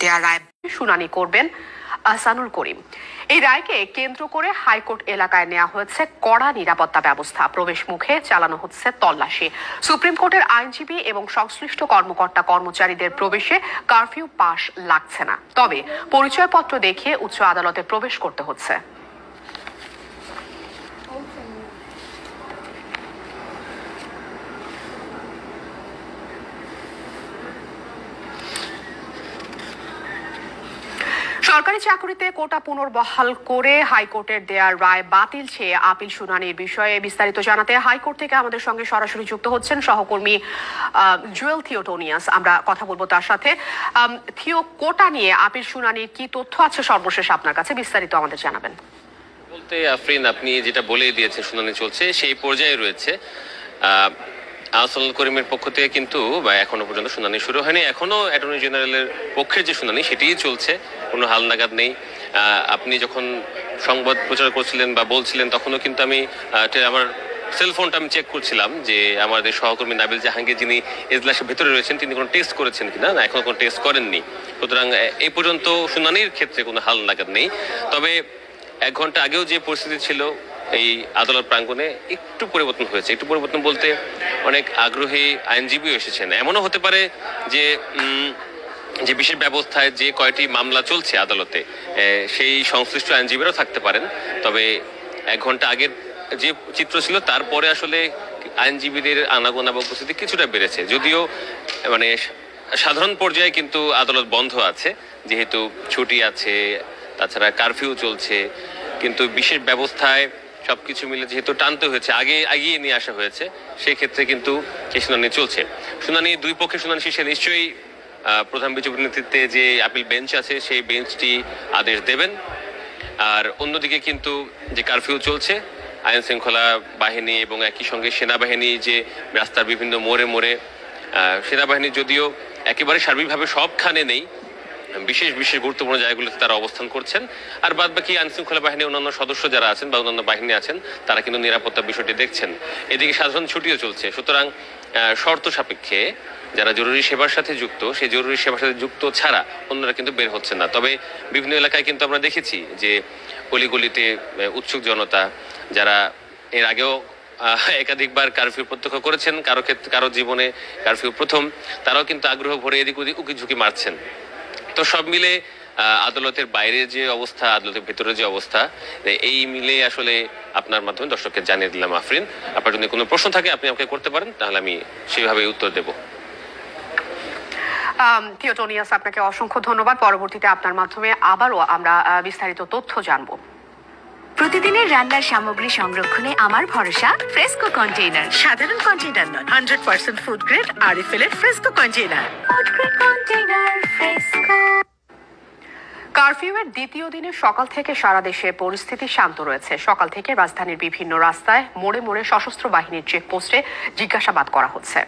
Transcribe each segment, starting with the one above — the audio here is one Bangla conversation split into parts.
দেয়ার রায় শুনানি করবেন আহসানুল করিম। এই রায়কে কেন্দ্র করে হাইকোর্ট এলাকায় নেওয়া হয়েছে কড়া নিরাপত্তা ব্যবস্থা, প্রবেশ মুখে চালানো হচ্ছে তল্লাশি। সুপ্রিম কোর্টের আইনজীবী এবং সংশ্লিষ্ট কর্মকর্তা কর্মচারীদের প্রবেশে কারফিউ পাস লাগছে না, তবে পরিচয়পত্র দেখিয়ে উচ্চ আদালতে প্রবেশ করতে হচ্ছে। সরকারি চাকরিতে কোটা পুনর্বহাল করে হাইকোর্টের দেয়ার রায় বাতিল চেয়ে আপিল শুনানির বিষয়ে বিস্তারিত জানাতে হাইকোর্ট থেকে আমাদের সঙ্গে সরাসরি যুক্ত হচ্ছেন সহকর্মী জুয়েল থিওটোনিয়াস। আমরা কথা বলবো তার সাথে। থিও, কোটা নিয়ে আপিল শুনানির কি তথ্য আছে সর্বশেষ আপনার কাছে, বিস্তারিত আমাদের জানাবেন। বলতে আফরিন, আপনি যেটা বলে দিয়েছেন, শুনানি চলছে, সেই পর্যায়ে রয়েছে। আহসানুল করিমের পক্ষ থেকে কিন্তু এখনো পর্যন্ত শুনানি শুরু হয়নি। এখনো অ্যাটর্নি জেনারেলের পক্ষের যে শুনানি সেটিই চলছে, কোনো হালনাগাদ নেই। আপনি যখন সংবাদ প্রচার করছিলেন বা বলছিলেন তখনও কিন্তু আমি আমার সেলফোনটা আমি চেক করছিলাম যে আমাদের সহকর্মী নাবিল জাহাঙ্গীর, যিনি এজলাসের ভেতরে রয়েছেন, তিনি কোনো টেস্ট করেছেন কিনা। না, এখনো কোনো টেস্ট করেননি। সুতরাং এই পর্যন্ত শুনানির ক্ষেত্রে কোনো হালনাগাদ নেই। তবে 1 ঘন্টা আগেও যে পরিস্থিতি ছিল এই আদালত প্রাঙ্গণে, একটু পরিবর্তন হয়েছে। একটু পরিবর্তন বলতে অনেক আগ্রহী আইনজীবীও এসেছেন। এমনও হতে পারে যে যে বিশেষ ব্যবস্থায় যে কয়টি মামলা চলছে আদালতে, সেই সংশ্লিষ্ট আইনজীবীরাও থাকতে পারেন। তবে 1 ঘন্টা আগের যে চিত্র ছিল তারপরে আসলে আইনজীবীদের আনাগোনা বা উপস্থিতি কিছুটা বেড়েছে, যদিও মানে সাধারণ পর্যায়ে কিন্তু আদালত বন্ধ আছে, যেহেতু ছুটি আছে, তাছাড়া কারফিউ চলছে। কিন্তু বিশেষ ব্যবস্থায় সবকিছু মিলে যেহেতু টানতে হয়েছে, এগিয়ে নিয়ে আসা হয়েছে, সেই ক্ষেত্রে কিন্তু এই শুনানি চলছে। শুনানি দুই পক্ষের শুনানি শেষে নিশ্চয়ই প্রধান বিচারপতির নেতৃত্বে যে আপিল বেঞ্চ আছে সেই বেঞ্চটি আদেশ দেবেন। আর অন্যদিকে কিন্তু যে কারফিউ চলছে, আইন শৃঙ্খলা বাহিনী এবং একই সঙ্গে সেনাবাহিনী যে রাস্তার বিভিন্ন মোড়ে মোড়ে, সেনাবাহিনী যদিও একেবারে সার্বিকভাবে সবখানে নেই, বিশেষ বিশেষ গুরুত্বপূর্ণ জায়গাগুলোতে তারা অবস্থান করছেন। আর বাদ বাকি আইন শৃঙ্খলা বাহিনীর অন্যান্য সদস্য যারা আছেন বা অন্যান্য বাহিনী আছেন, তারা কিন্তু নিরাপত্তা বিষয়টি দেখছেন। এদিকে সাধারণ ছুটিও চলছে। সুতরাং শর্ত সাপেক্ষে যারা জরুরি সেবার সাথে যুক্ত, সেই জরুরি সেবার সাথে যুক্ত ছাড়া অন্যরা কিন্তু বের হচ্ছেন না। তবে বিভিন্ন এলাকায় কিন্তু আমরা দেখেছি যে অলিগলিতে উৎসুক জনতা, যারা এর আগেও একাধিকবার কারফিউ প্রত্যক্ষ করেছেন, কারো জীবনে কারফিউ প্রথম, তারাও কিন্তু আগ্রহ ভরে এদিক ওদিক উকি ঝুঁকি মারছেন। তো সব মিলে আদালতের বাইরে যে অবস্থা, আদালতের ভেতরে যে অবস্থা, এই মিলে আসলে আপনার মাধ্যমে দর্শককে জানিয়ে দিলাম। আফরিন, আপনার যদি কোনো প্রশ্ন থাকে আপনি আমাকে করতে পারেন, তাহলে আমি সেইভাবে উত্তর দেব। থিওটোনিয়াস, আপনাকে অসংখ্য ধন্যবাদ। পরবর্তীতে আপনার মাধ্যমে আবারও আমরা বিস্তারিত তথ্য জানবো। প্রতিদিনের রান্নার সামগ্রী সংরক্ষণে আমার ভরসা ফ্রেস্কো কন্টেইনার। সাধারণ কন্টেইনার নয়, 100% ফুড গ্রেড আরএফএল এর Fresco container. Food grade container Fresco. কারফিউয়ের দ্বিতীয় দিনে সকাল থেকে সারা দেশে পরিস্থিতি শান্ত রয়েছে। সকাল থেকে রাজধানীর বিভিন্ন রাস্তায় মোড়ে মোড়ে সশস্ত্র বাহিনীর চেকপোস্টে জিজ্ঞাসাবাদ করা হচ্ছে।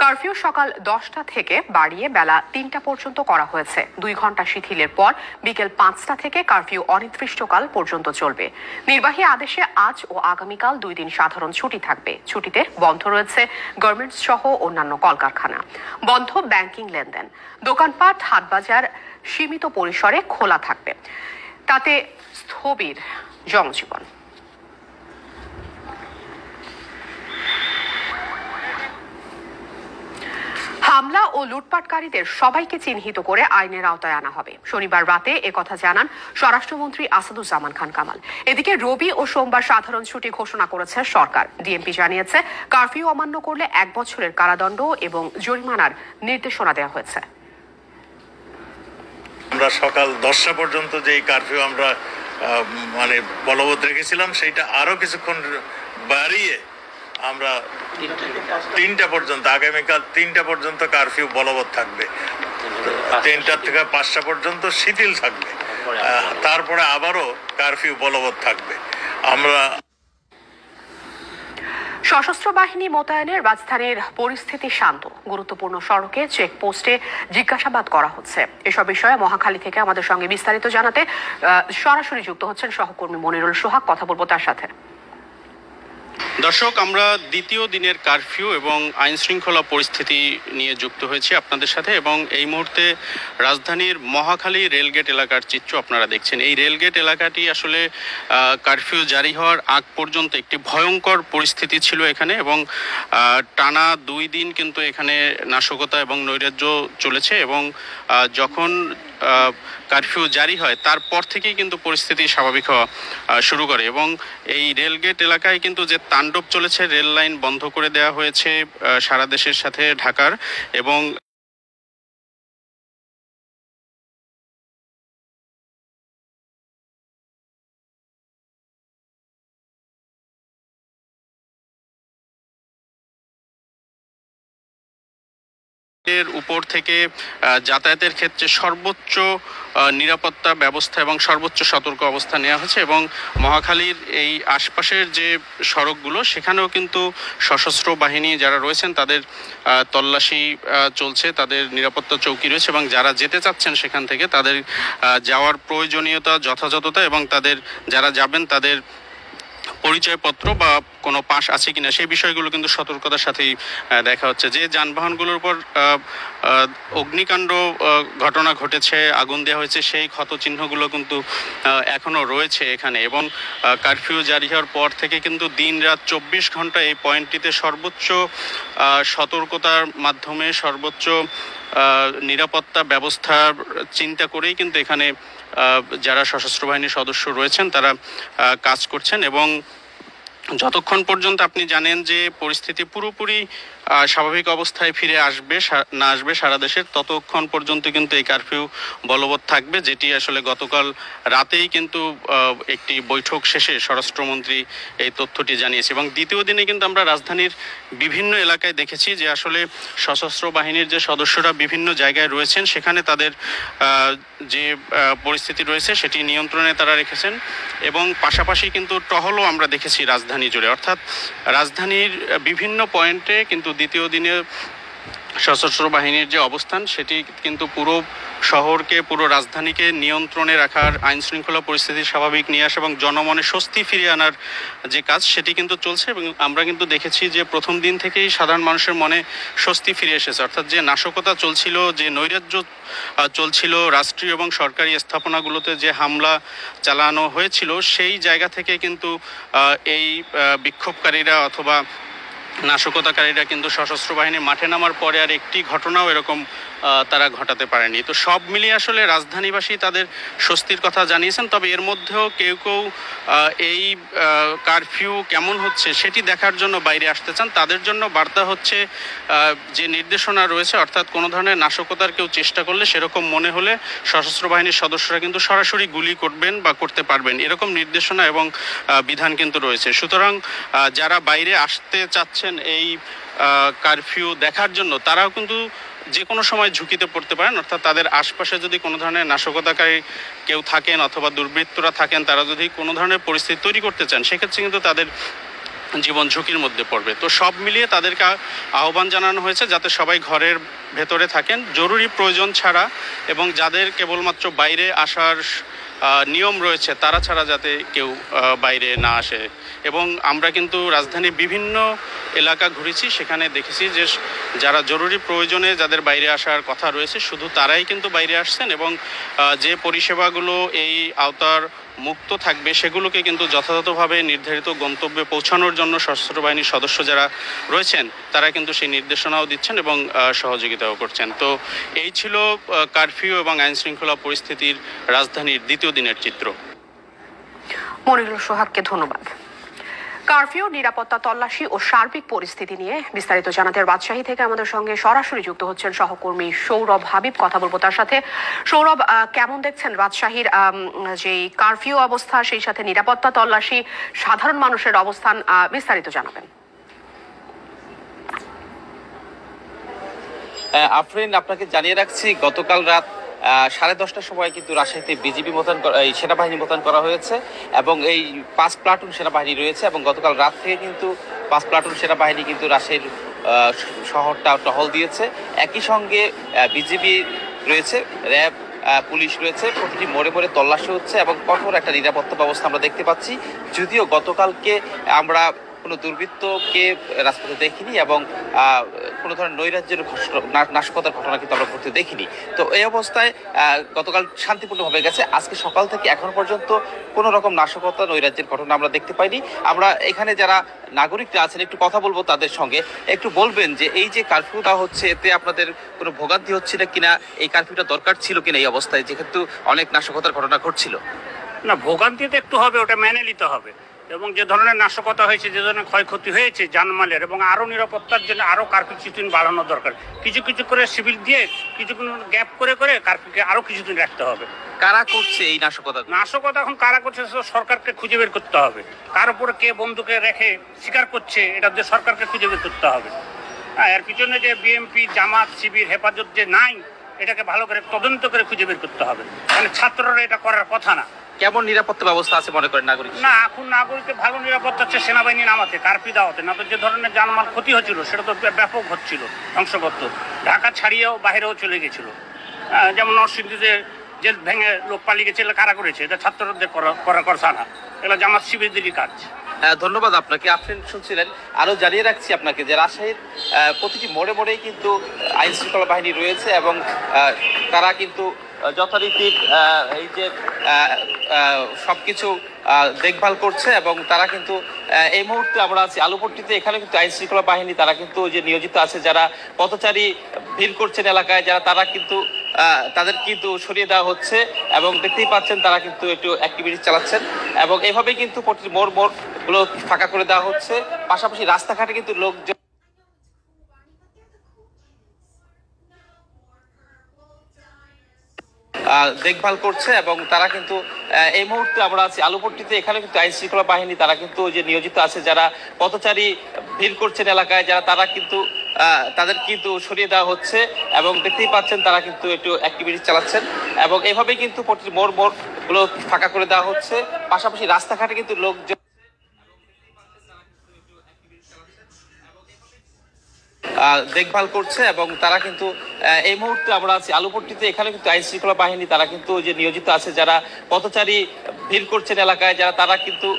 কারফিউ সকাল 10টা থেকে বাড়িয়ে বেলা 3টা পর্যন্ত করা হয়েছে। 2 ঘন্টা শিথিলের পর বিকেল 5টা থেকে কারফিউ অনির্দিষ্টকাল পর্যন্ত চলবে। নির্বাহী আদেশে আজ ও আগামীকাল 2 দিন সাধারণ ছুটি থাকবে। ছুটিতে বন্ধ রয়েছে গার্মেন্টস সহ অন্যান্য কলকারখানা। বন্ধ ব্যাংকিং লেনদেন, দোকানপাট, হাটবাজার সীমিত পরিসরে খোলা থাকবে। তাতে স্থবির জনজীবন। হামলা ও লুটপাটকারীদের সবাইকে চিহ্নিত করে আইনের আওতায় আনা হবে। শনিবার রাতে একথা জানান স্বরাষ্ট্রমন্ত্রী আসাদুজ্জামান খান কামাল। এদিকে রবি ও সোমবার সাধারণ ছুটি ঘোষণা করেছে সরকার। ডিএমপি জানিয়েছে কারফিউ অমান্য করলে 1 বছরের কারাদণ্ড এবং জরিমানার নির্দেশনা দেওয়া হয়েছে। আমরা সকাল 10টা পর্যন্ত যে কারফিউ আমরা বলবৎ রেখেছিলাম, সেইটা আরো কিছুক্ষণ বাড়িয়ে আমরা 3টা পর্যন্ত, আগামীকাল 3টা পর্যন্ত কারফিউ বলবৎ থাকবে। 3টা থেকে 5টা পর্যন্ত শিথিল থাকবে, তারপরে আবারও কারফিউ বলবৎ থাকবে। আমরা সশস্ত্র বাহিনী মোতায়েনের রাজধানীর পরিস্থিতি শান্ত। গুরুত্বপূর্ণ সড়কে চেকপোস্টে জিজ্ঞাসাবাদ করা হচ্ছে। এসব বিষয়ে মহাখালী থেকে আমাদের সঙ্গে বিস্তারিত জানাতে সরাসরি যুক্ত হচ্ছেন সহকর্মী মনিরুল সোহাগ। কথা বলবো তার সাথে। দর্শক, আমরা দ্বিতীয় দিনের কারফিউ এবং আইন শৃঙ্খলা পরিস্থিতি নিয়ে যুক্ত হয়েছি আপনাদের সাথে, এবং এই মুহূর্তে রাজধানীর মহাখালী রেলগেট এলাকার চিত্র আপনারা দেখছেন। এই রেলগেট এলাকাটি আসলে কারফিউ জারি হওয়ার আগ পর্যন্ত একটি ভয়ঙ্কর পরিস্থিতি ছিল এখানে, এবং টানা 2 দিন কিন্তু এখানে নাশকতা এবং নৈরাজ্য চলেছে, এবং যখন কারফিউ জারি হয় তারপর থেকেই কিন্তু পরিস্থিতি স্বাভাবিক হওয়া শুরু করে। এবং এই রেলগেট এলাকায় কিন্তু যে তাণ্ডব চলেছে, রেল লাইন বন্ধ করে দেওয়া হয়েছে সারা দেশের সাথে ঢাকার, এবং এর উপর থেকে যাতায়াতের ক্ষেত্রে সর্বোচ্চ নিরাপত্তা ব্যবস্থা এবং সর্বোচ্চ সতর্ক অবস্থা নেওয়া হয়েছে। এবং মহাখালীর এই আশপাশের যে সড়কগুলো, সেখানেও কিন্তু সশস্ত্র বাহিনী যারা রয়েছেন তাদের তল্লাশি চলছে, তাদের নিরাপত্তা চৌকি রয়েছে, এবং যারা যেতে চাচ্ছেন সেখান থেকে তাদের যাওয়ার প্রয়োজনীয়তা, যথাযথতা, এবং তাদের যারা যাবেন তাদের পরিচয়পত্র বা কোনো পাস আছে কিনা সেই বিষয়গুলো কিন্তু সতর্কতার সাথেই দেখা হচ্ছে। যে যানবাহনগুলোর উপর অগ্নিকাণ্ড ঘটনা ঘটেছে, আগুন দেওয়া হয়েছে, সেই ক্ষতচিহ্নগুলো কিন্তু এখনও রয়েছে এখানে। এবং কারফিউ জারি হওয়ার পর থেকে কিন্তু দিন রাত 24 ঘন্টা এই পয়েন্টটিতে সর্বোচ্চ সতর্কতার মাধ্যমে সর্বোচ্চ নিরাপত্তা ব্যবস্থার চিন্তা করেই কিন্তু এখানে যারা সশস্ত্র বাহিনীর সদস্য রয়েছেন তারা কাজ করছেন। এবং যতক্ষণ পর্যন্ত আপনি জানেন যে পরিস্থিতি পুরোপুরি স্বাভাবিক অবস্থায় ফিরে আসবে না আসবে সারা দেশের, ততক্ষণ পর্যন্ত কিন্তু এই কারফিউ বলবৎ থাকবে, যেটি আসলে গতকাল রাতেই কিন্তু একটি বৈঠক শেষে স্বরাষ্ট্রমন্ত্রী এই তথ্যটি জানিয়েছে। এবং দ্বিতীয় দিনে কিন্তু আমরা রাজধানীর বিভিন্ন এলাকায় দেখেছি যে আসলে সশস্ত্র বাহিনীর যে সদস্যরা বিভিন্ন জায়গায় রয়েছেন, সেখানে তাদের যে পরিস্থিতি রয়েছে সেটি নিয়ন্ত্রণে তারা রেখেছেন। এবং পাশাপাশি কিন্তু টহলও আমরা দেখেছি রাজধানী জুড়ে, অর্থাৎ রাজধানীর বিভিন্ন পয়েন্টে কিন্তু দ্বিতীয় দিনে সশস্ত্র বাহিনীর যে অবস্থান সেটি কিন্তু পুরো শহরকে, পুরো রাজধানীকে নিয়ন্ত্রণে রাখার, আইন শৃঙ্খলা পরিস্থিতি স্বাভাবিক নিয়ে আসা এবং জনমনে স্বস্তি ফিরিয়ে আনার যে কাজ সেটি কিন্তু চলছে। এবং আমরা কিন্তু দেখেছি যে প্রথম দিন থেকেই সাধারণ মানুষের মনে স্বস্তি ফিরে এসেছে, অর্থাৎ যে নাশকতা চলছিল, যে নৈরাজ্য চলছিল, রাষ্ট্রীয় এবং সরকারি স্থাপনাগুলোতে যে হামলা চালানো হয়েছিল, সেই জায়গা থেকে কিন্তু এই বিক্ষোভকারীরা অথবা নাশকতাকারীরা কিন্তু সশস্ত্র বাহিনী মাঠে নামার পরে আর একটি ঘটনাও এরকম তারা ঘটাতে পারেনি। তো সব মিলিয়ে আসলে রাজধানীবাসী তাদের স্বস্তির কথা জানিয়েছেন। তবে এর মধ্যেও কেউ কেউ এই কারফিউ কেমন হচ্ছে সেটি দেখার জন্য বাইরে আসতে চান। তাদের জন্য বার্তা হচ্ছে যে নির্দেশনা রয়েছে, অর্থাৎ কোনো ধরনের নাশকতার কেউ চেষ্টা করলে, সেরকম মনে হলে সশস্ত্র বাহিনীর সদস্যরা কিন্তু সরাসরি গুলি করবেন বা করতে পারবেন, এরকম নির্দেশনা এবং বিধান কিন্তু রয়েছে। সুতরাং যারা বাইরে আসতে চাচ্ছেন এই কারফিউ দেখার জন্য, তারাও কিন্তু যে কোনো সময় ঝুঁকিতে পড়তে পারেন, অর্থাৎ তাদের আশপাশে যদি কোনো ধরনের নাশকতাকারী কেউ থাকেন অথবা দুর্বৃত্তরা থাকেন, তারা যদি কোনো ধরনের পরিস্থিতি তৈরি করতে চান, সেক্ষেত্রে কিন্তু তাদের জীবন ঝুঁকির মধ্যে পড়বে। তো সব মিলিয়ে তাদেরকে আহ্বান জানানো হয়েছে যাতে সবাই ঘরের ভেতরে থাকেন, জরুরি প্রয়োজন ছাড়া, এবং যাদের কেবলমাত্র বাইরে আসার নিয়ম রয়েছে তারা ছাড়া যাতে কেউ বাইরে না আসে। এবং আমরা কিন্তু রাজধানীর বিভিন্ন এলাকা ঘুরেছি, সেখানে দেখেছি যে যারা জরুরি প্রয়োজনে যাদের বাইরে আসার কথা রয়েছে শুধু তারাই কিন্তু বাইরে আসছেন, এবং যে পরিষেবাগুলো এই আওতার মুক্ত থাকবে সেগুলোকে কিন্তু যথাযথভাবে নির্ধারিত গন্তব্যে পৌঁছানোর জন্য সশস্ত্র বাহিনীর সদস্য যারা রয়েছেন তারা কিন্তু সেই নির্দেশনাও দিচ্ছেন এবং সহযোগিতাও করছেন। তো এই ছিল কারফিউ এবং আইন শৃঙ্খলা পরিস্থিতির রাজধানীর দ্বিতীয় দিনের চিত্র। মনিরুল সোহাগকে ধন্যবাদ। কারফিউ, নিরাপত্তা, তল্লাশি ও সার্বিক পরিস্থিতি নিয়ে বিস্তারিত জানাতে রাজশাহী থেকে আমাদের সঙ্গে সরাসরি যুক্ত হচ্ছেন সহকর্মী সৌরভ হাবিব। কথা বলবো তার সাথে। সৌরভ, কেমন দেখছেন রাজশাহীর যে কারফিউ অবস্থা, সেই সাথে নিরাপত্তা, তল্লাশি, সাধারণ মানুষের অবস্থান, বিস্তারিত জানাবেন। আফরিন, আপনাকে জানিয়ে রাখছি গতকাল রাত 10:30টার সময় কিন্তু রাজশাহীতে বিজিবি সেনাবাহিনী মোতায়েন করা হয়েছে এবং এই 5 প্লাটুন সেনাবাহিনী রয়েছে। এবং গতকাল রাত থেকে কিন্তু 5 প্লাটুন সেনাবাহিনী কিন্তু রাজশাহীর শহরটা টহল দিয়েছে। একই সঙ্গে বিজিবি রয়েছে, র্যাব, পুলিশ রয়েছে, প্রতিটি মোড়ে মোড়ে তল্লাশি হচ্ছে এবং কঠোর একটা নিরাপত্তা ব্যবস্থা আমরা দেখতে পাচ্ছি। যদিও গতকালকে আমরা কোনো দুর্বৃত্তকে রাজপথে দেখিনি এবং কোনো ধরনের নৈরাজ্যের নাশকতার ঘটনা কিন্তু আমরা ঘটতে দেখিনি। তো এই অবস্থায় গতকাল শান্তিপূর্ণভাবে গেছে। আজকে সকাল থেকে এখন পর্যন্ত কোনো রকম নাশকতা নৈরাজ্যের ঘটনা আমরা দেখতে পাইনি। আমরা এখানে যারা নাগরিকরা আছেন একটু কথা বলবো তাদের সঙ্গে। একটু বলবেন যে এই যে কারফিউটা হচ্ছে এতে আপনাদের কোনো ভোগান্তি হচ্ছে না কিনা, এই কারফিউটা দরকার ছিল কিনা এই অবস্থায় যেহেতু অনেক নাশকতার ঘটনা ঘটছিল? না, ভোগান্তি তো একটু হবে, ওটা মেনে নিতে হবে। এবং যে ধরনের নাশকতা হয়েছে, যে ধরনের ক্ষয়ক্ষতি হয়েছে জানমালের, এবং আরও নিরাপত্তার জন্য আরও কার্ফিউ কিছুদিন বাড়ানো দরকার। কিছু কিছু করে সিভিল দিয়ে কিছুক্ষণ গ্যাপ করে করে কার্ফিউকে আরও কিছুদিন রাখতে হবে। কারা করছে এই নাশকতা? নাশকতা এখন কারা করছে সরকারকে খুঁজে বের করতে হবে। কার উপরে কে বন্দুকে রেখে স্বীকার করছে এটা দিয়ে সরকারকে খুঁজে বের করতে হবে। এর পিছনে যে বিএমপি, জামাত, শিবির, হেফাজত যে নাই, এটাকে ভালো করে তদন্ত করে খুঁজে বের করতে হবে। মানে ছাত্ররা এটা করার কথা না। কেমন নিরাপত্তা ব্যবস্থা আছে মনে করেন নাগরিক? না, এখন নাগরিকের ভালো নিরাপত্তা হচ্ছে সেনাবাহিনী নামাতে, কার্ফিউ দেওয়াতে। না তো যে ধরনের জানমাল ক্ষতি হচ্ছিল সেটা তো ব্যাপক হচ্ছিল, ধ্বংসগত। ঢাকা ছাড়িয়েও বাইরেও চলে গেছিল। যেমন নরসিংদীতে জেল ভেঙে লোক পালিয়ে গেছে, এটা কারা করেছে? এটা ছাত্রদের করার কথা না, এগুলো জামাত শিবিরদেরই কাজ। ধন্যবাদ আপনাকে। আপনি শুনছিলেন। আরো জানিয়ে রাখছি আপনাকে যে রাজশাহীর প্রতিটি মোড়ে মোড়েই কিন্তু আইন শৃঙ্খলা বাহিনী রয়েছে এবং তারা কিন্তু যথারীতি এই যে সবকিছু দেখভাল করছে এবং তারা কিন্তু এই মুহূর্তে আমরা আছি আলুপট্টিতে। এখানে কিন্তু আইন শৃঙ্খলা বাহিনী তারা কিন্তু যে নিয়োজিত আছে, যারা পথচারী ভিড় করছেন এলাকায়, যারা তারা কিন্তু তাদের কিন্তু সরিয়ে দেওয়া হচ্ছে এবং দেখতেই পাচ্ছেন তারা কিন্তু একটু অ্যাক্টিভিটি চালাচ্ছেন এবং এভাবেই কিন্তু প্রতিটি মোড় গুলো ফাঁকা করে দেওয়া হচ্ছে। পাশাপাশি রাস্তাঘাটে কিন্তু লোকজন দেখভাল করছে এবং তারা কিন্তু এই মুহূর্তে আমরা আছি আলুপট্টিতে। এখানে কিন্তু আইন শৃঙ্খলা বাহিনী তারা কিন্তু যে নিয়োজিত আছে, যারা পথচারী ভিড় করছেন এলাকায়, যারা তারা কিন্তু তাদের কিন্তু সরিয়ে দেওয়া হচ্ছে এবং দেখতেই পাচ্ছেন তারা কিন্তু একটু অ্যাক্টিভিটি চালাচ্ছেন এবং এভাবেই কিন্তু প্রতিটি মোড় গুলো ফাঁকা করে দেওয়া হচ্ছে। পাশাপাশি রাস্তাঘাটে কিন্তু লোকজন দেখভাল করছে এবং তারা কিন্তু এই মুহূর্তে আমরা আছি আলুপট্টিতে। এখানে কিন্তু আইন শৃঙ্খলা বাহিনী তারা কিন্তু যে নিয়োজিত আছে, যারা পথচারী ভিড় করছেন এলাকায়, যারা তারা কিন্তু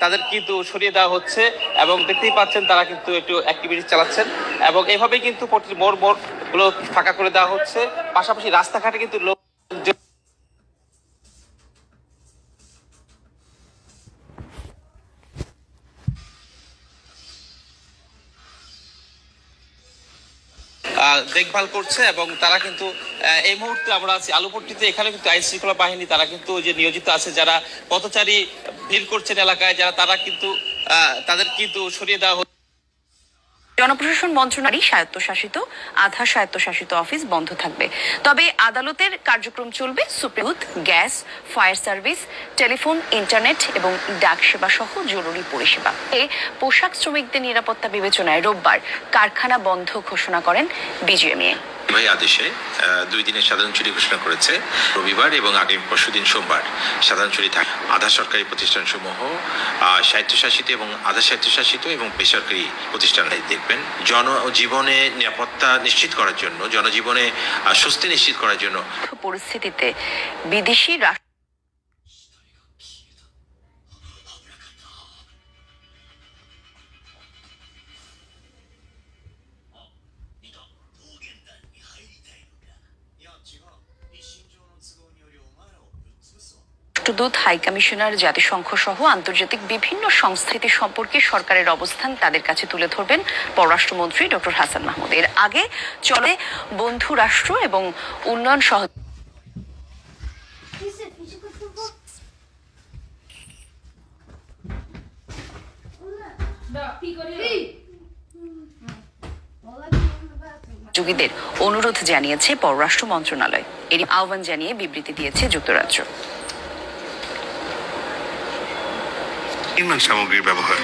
তাদের কিন্তু সরিয়ে দেওয়া হচ্ছে এবং দেখতেই পাচ্ছেন তারা কিন্তু একটু অ্যাক্টিভিটি চালাচ্ছেন এবং এভাবেই কিন্তু প্রতিটি মোড় গুলো ফাঁকা করে দেওয়া হচ্ছে। পাশাপাশি রাস্তাঘাটে কিন্তু লোক দেখভাল করছে এবং তারা কিন্তু এই মুহূর্তে আমরা আছি আলুপট্টিতে। এখানে কিন্তু আইন শৃঙ্খলা বাহিনী তারা কিন্তু যে নিয়োজিত আছে, যারা পথচারী ভিড় করছেন এলাকায়, যারা তারা কিন্তু তাদের কিন্তু সরিয়ে দেওয়া হচ্ছে। জনপ্রশাসন মন্ত্রণালয় স্বায়ত্তশাসিত, আধা স্বায়ত্তশাসিত অফিস বন্ধ থাকবে। তবে আদালতের কার্যক্রম চলবে। Supreme court, gas, fire service, telephone, internet এবং ডাক সেবা সহ জরুরি পরিষেবা। পোশাক শ্রমিকদের নিরাপত্তা বিবেচনায় রোববার কারখানা বন্ধ ঘোষণা করেন বিজিএমইএ। আদেশে 2 দিনের সাধারণ ছুটি ঘোষণা করেছে। রবিবার এবং আগামী পরশুদিন সোমবার সাধারণ ছুটি থাকে। আধা সরকারি প্রতিষ্ঠানসমূহ, স্বায়ত্তশাসিত এবং আধা স্বায়ত্তশাসিত এবং বেসরকারি প্রতিষ্ঠান দেখবেন জনজীবনে নিরাপত্তা নিশ্চিত করার জন্য, জনজীবনে স্বস্তি নিশ্চিত করার জন্য। পরিস্থিতিতে বিদেশি রাষ্ট্রদূত, হাই কমিশনার, জাতিসংঘ সহ আন্তর্জাতিক বিভিন্ন সংস্কৃতি সম্পর্কে সরকারের অবস্থান তাদের কাছে তুলে ধরবেন পররাষ্ট্রমন্ত্রী ডক্টর হাসান মাহমুদ। এর আগে চলে বন্ধু রাষ্ট্র এবং উন্নয়ন সহ যোগীদের অনুরোধ জানিয়েছে পররাষ্ট্র মন্ত্রণালয়। এর আহ্বান জানিয়ে বিবৃতি দিয়েছে যুক্তরাজ্য। নির্মাণ সামগ্রীর ব্যবহার